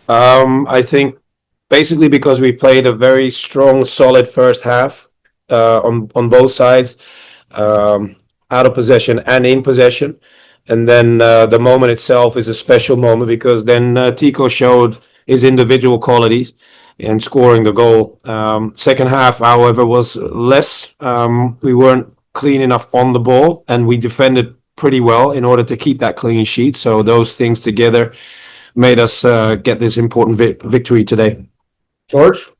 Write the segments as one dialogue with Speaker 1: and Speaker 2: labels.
Speaker 1: I think basically because we played a very strong, solid first half on both sides, out of possession and in possession. And then the moment itself is a special moment because then Tico showed his individual qualities in scoring the goal. Second half, however, was less. We weren't clean enough on the ball, and we defended pretty well in order to keep that clean sheet. So those things together made us get this important victory today.
Speaker 2: George?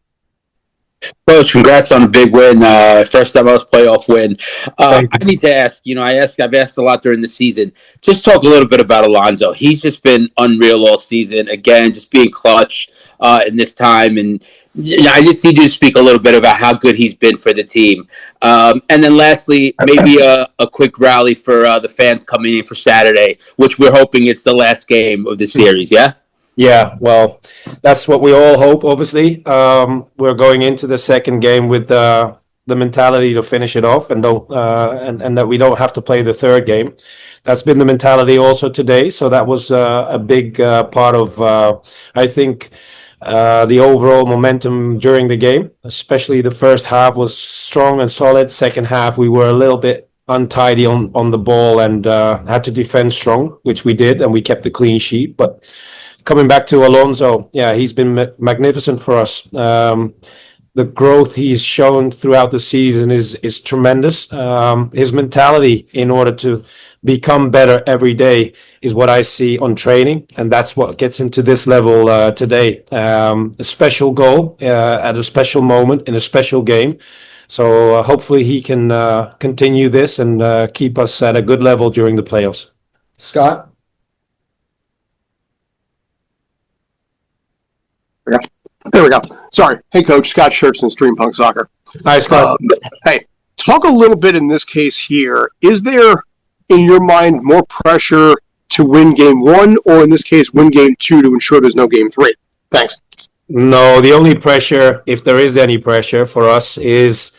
Speaker 3: Coach, congrats on a big win. First ever playoff win. I need to ask, I've asked a lot during the season. Just talk a little bit about Alonso. He's just been unreal all season. Again, just being clutch in this time. And I just need you to speak a little bit about how good he's been for the team. And then lastly, maybe a quick rally for the fans coming in for Saturday, which we're hoping it's the last game of the series, yeah?
Speaker 1: Yeah, well, that's what we all hope, obviously. We're going into the second game with the mentality to finish it off and don't and that we don't have to play the third game. That's been the mentality also today. So that was a big part of, I think, the overall momentum during the game. Especially the first half was strong and solid. Second half, we were a little bit untidy on the ball and had to defend strong, which we did, and we kept the clean sheet. But coming back to Alonso, yeah, he's been magnificent for us. The growth he's shown throughout the season is tremendous. His mentality in order to become better every day is what I see on training, and that's what gets him to this level today. A special goal at a special moment in a special game. So hopefully he can continue this and keep us at a good level during the playoffs.
Speaker 2: Scott?
Speaker 4: There we go. Sorry. Hey, Coach. Scott Schertzen, Stream Punk Soccer.
Speaker 1: Hi, Scott.
Speaker 4: Hey, talk a little bit in this case here. Is there, in your mind, more pressure to win game one, or in this case, win game two to ensure there's no game three? Thanks.
Speaker 1: No, the only pressure, if there is any pressure for us, is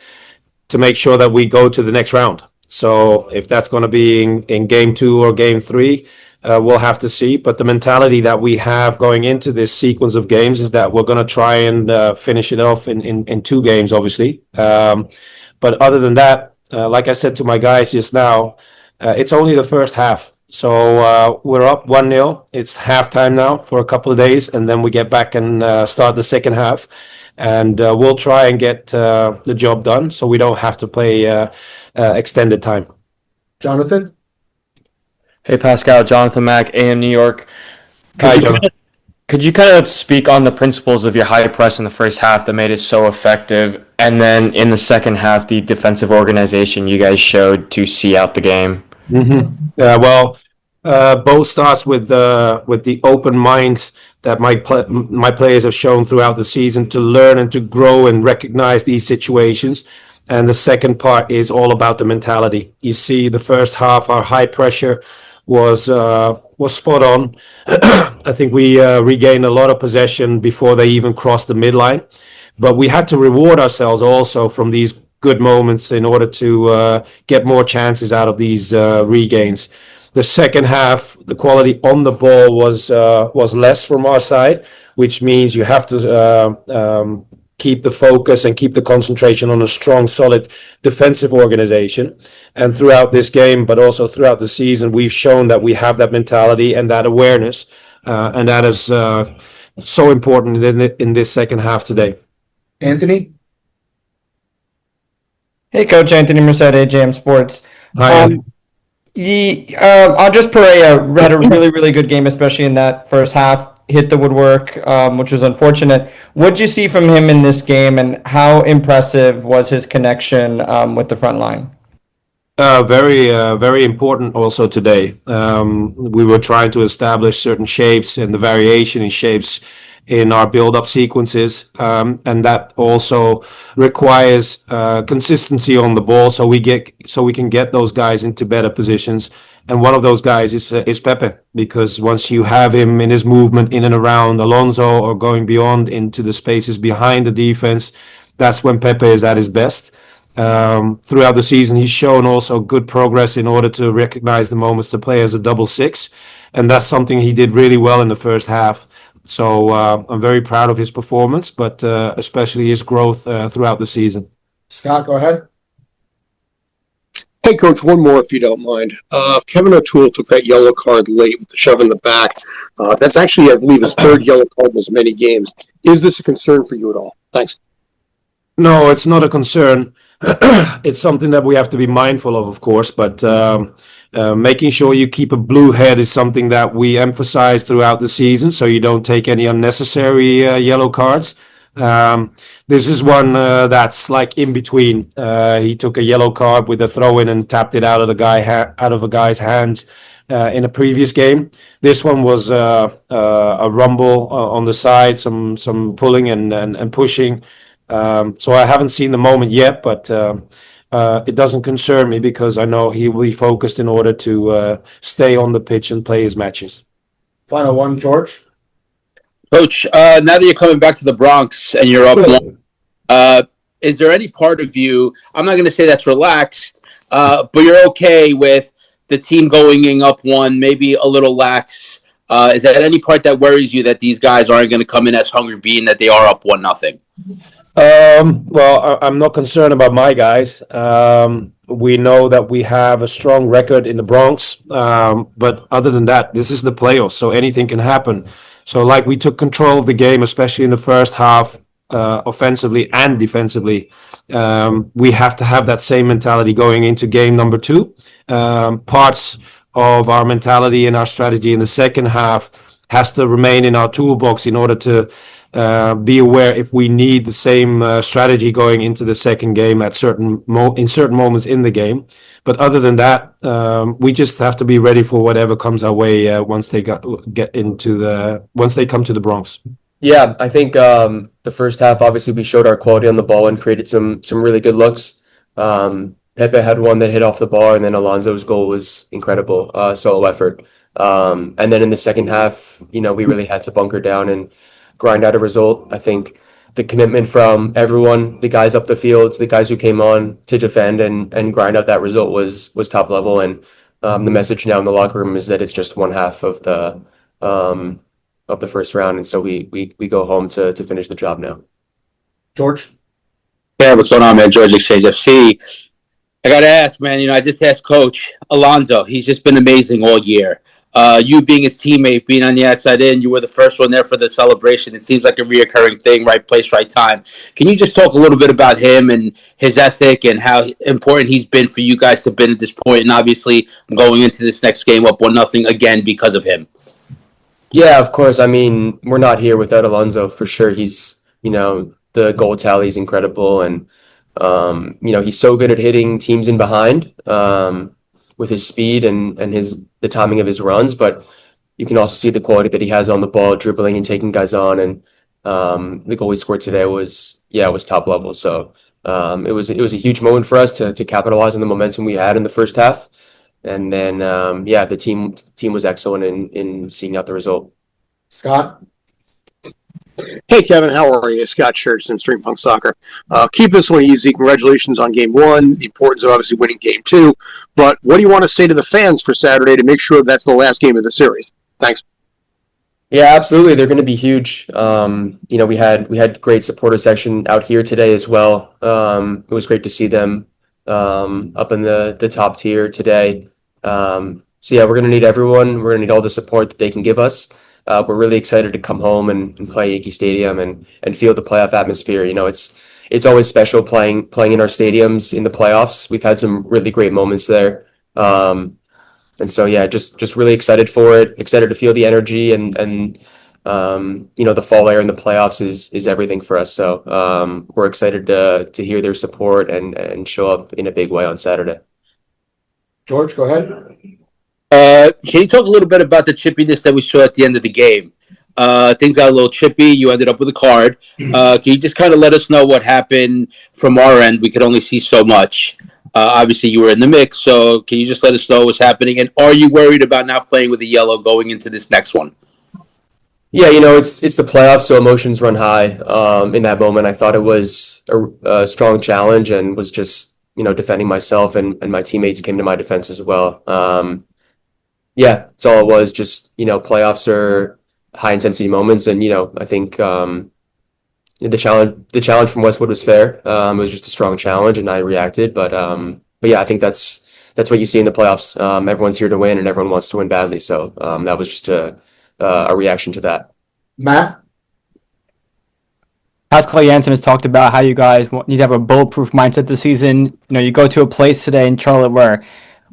Speaker 1: to make sure that we go to the next round. So if that's going to be in game two or game three, we'll have to see. But the mentality that we have going into this sequence of games is that we're going to try and finish it off in two games, obviously. But other than that, like I said to my guys just now, it's only the first half. So we're up 1-0. It's halftime now for a couple of days, and then we get back and start the second half. And we'll try and get the job done so we don't have to play extended time.
Speaker 2: Jonathan?
Speaker 5: Hey, Pascal, Jonathan Mack, AM New York. Could you kind of speak on the principles of your high press in the first half that made it so effective, and then in the second half, the defensive organization you guys showed to see out the game?
Speaker 1: Mm-hmm. Well, both starts with the open minds that my players have shown throughout the season to learn and to grow and recognize these situations. And the second part is all about the mentality. You see, the first half, our high pressure was spot on. I think we regained a lot of possession before they even crossed the midline, but we had to reward ourselves also from these good moments in order to get more chances out of these regains. The second half, the quality on the ball was less from our side, which means you have to keep the focus and keep the concentration on a strong, solid defensive organization. And throughout this game, but also throughout the season, we've shown that we have that mentality and that awareness, and that is so important in this second half today.
Speaker 2: Anthony?
Speaker 6: Hey, Coach, Anthony Merced, AJM Sports.
Speaker 1: Hi.
Speaker 6: Andres Pereira had a really, really good game, especially in that first half. Hit the woodwork, which was unfortunate. What did you see from him in this game, and how impressive was his connection with the front line?
Speaker 1: Very important also today. We were trying to establish certain shapes and the variation in shapes in our build-up sequences, and that also requires consistency on the ball, so we can get those guys into better positions. And one of those guys is Pepe, because once you have him in his movement in and around Alonso or going beyond into the spaces behind the defense, that's when Pepe is at his best. Throughout the season, he's shown also good progress in order to recognize the moments to play as a double six, and that's something he did really well in the first half. So I'm very proud of his performance, but especially his growth throughout the season.
Speaker 2: Scott, go ahead.
Speaker 4: Hey, Coach, one more if you don't mind. Kevin O'Toole took that yellow card late with the shove in the back. That's actually, I believe, his third yellow card in as many games. Is this a concern for you at all? Thanks.
Speaker 1: No, it's not a concern. It's something that we have to be mindful of course, but making sure you keep a blue head is something that we emphasize throughout the season, so you don't take any unnecessary yellow cards. This is one that's like in between. He took a yellow card with a throw in and tapped it out of a guy's hands in a previous game. This one was a rumble on the side, some pulling and pushing. So I haven't seen the moment yet, but it doesn't concern me because I know he will be focused in order to stay on the pitch and play his matches.
Speaker 2: Final one, George.
Speaker 3: Coach, now that you're coming back to the Bronx and you're up one, is there any part of you, I'm not going to say that's relaxed, but you're okay with the team going in up one, maybe a little lax? Is there any part that worries you that these guys aren't going to come in as hungry, being that they are up 1-0?
Speaker 1: Well, I'm not concerned about my guys. We know that we have a strong record in the Bronx, but other than that, this is the playoffs, so anything can happen. So, like, we took control of the game, especially in the first half, offensively and defensively. We have to have that same mentality going into game number 2. Parts of our mentality and our strategy in the second half has to remain in our toolbox in order to be aware if we need the same strategy going into the second game at certain moments in the game. But other than that, we just have to be ready for whatever comes our way once they come to the Bronx.
Speaker 5: Yeah, I think the first half, obviously, we showed our quality on the ball and created some really good looks. Pepe had one that hit off the bar, and then Alonso's goal was incredible, solo effort. And then in the second half, we really had to bunker down and grind out a result. I think the commitment from everyone, the guys up the field, the guys who came on to defend and grind out that result was top level. And the message now in the locker room is that it's just one half of the first round, and so we go home to finish the job now.
Speaker 2: George?
Speaker 3: Yeah, what's going on, man? George Exchange FC. I got to ask, man, I just asked Coach Alonso. He's just been amazing all year. You being his teammate, being on the outside in, you were the first one there for the celebration. It seems like a reoccurring thing, right place, right time. Can you just talk a little bit about him and his ethic and how important he's been for you guys to be at this point? And obviously, going into this next game up 1-0 again because of him.
Speaker 5: Yeah, of course. I mean, we're not here without Alonso for sure. He's, the goal tally is incredible, and he's so good at hitting teams in behind with his speed and the timing of his runs. But you can also see the quality that he has on the ball, dribbling and taking guys on. And the goal he scored today was top level. So it was a huge moment for us to capitalize on the momentum we had in the first half. And then, the team was excellent in seeing out the result.
Speaker 2: Scott?
Speaker 4: Hey, Kevin, how are you? Scott Church from Stream Punk Soccer. Keep this one easy. Congratulations on Game 1. The importance of obviously winning Game 2. But what do you want to say to the fans for Saturday to make sure that's the last game of the series? Thanks.
Speaker 5: Yeah, absolutely. They're going to be huge. We had great supporter section out here today as well. It was great to see them up in the top tier today. We're going to need everyone. We're going to need all the support that they can give us. We're really excited to come home and play Yankee Stadium and feel the playoff atmosphere. It's always special playing in our stadiums in the playoffs. We've had some really great moments there. Just really excited for it. Excited to feel the energy and the fall air in the playoffs is everything for us. So we're excited to hear their support and show up in a big way on Saturday.
Speaker 2: George, go ahead.
Speaker 3: Can you talk a little bit about the chippiness that we saw at the end of the game? Things got a little chippy. You ended up with a card. Can you just kind of let us know what happened from our end? We could only see so much. Obviously, you were in the mix, so can you just let us know what's happening? And are you worried about not playing with the yellow going into this next one?
Speaker 5: Yeah, it's the playoffs, so emotions run high. In that moment, I thought it was a strong challenge and was just, defending myself, and my teammates came to my defense as well. That's all it was. Just, playoffs are
Speaker 7: high intensity moments. And I think the challenge from Westwood was fair. It was just a strong challenge, and I reacted. But yeah, I think that's what you see in the playoffs. Everyone's here to win, and everyone wants to win badly. So that was just a reaction to that.
Speaker 2: Matt?
Speaker 8: Pascal Jansen has talked about how you guys need to have a bulletproof mindset this season. You go to a place today in Charlotte where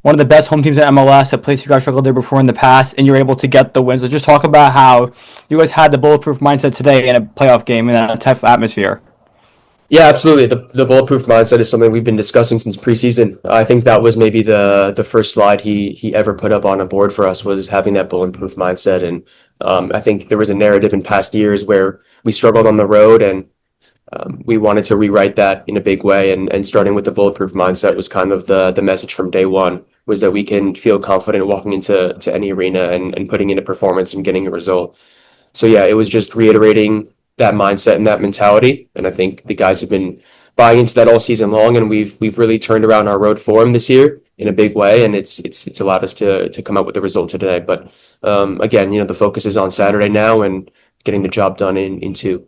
Speaker 8: one of the best home teams in MLS, a place you guys struggled there before in the past, and you're able to get the win. So just talk about how you guys had the bulletproof mindset today in a playoff game in that type of atmosphere.
Speaker 7: Yeah, absolutely. The bulletproof mindset is something we've been discussing since preseason. I think that was maybe the first slide he ever put up on a board for us, was having that bulletproof mindset. And I think there was a narrative in past years where we struggled on the road, and we wanted to rewrite that in a big way. And starting with the bulletproof mindset was kind of the message from day one, was that we can feel confident walking into any arena and putting in a performance and getting a result. So yeah, it was just reiterating that mindset and that mentality. And I think the guys have been buying into that all season long, and we've really turned around our road form this year in a big way, and it's allowed us to come up with the result today. But again, the focus is on Saturday now and getting the job done in two.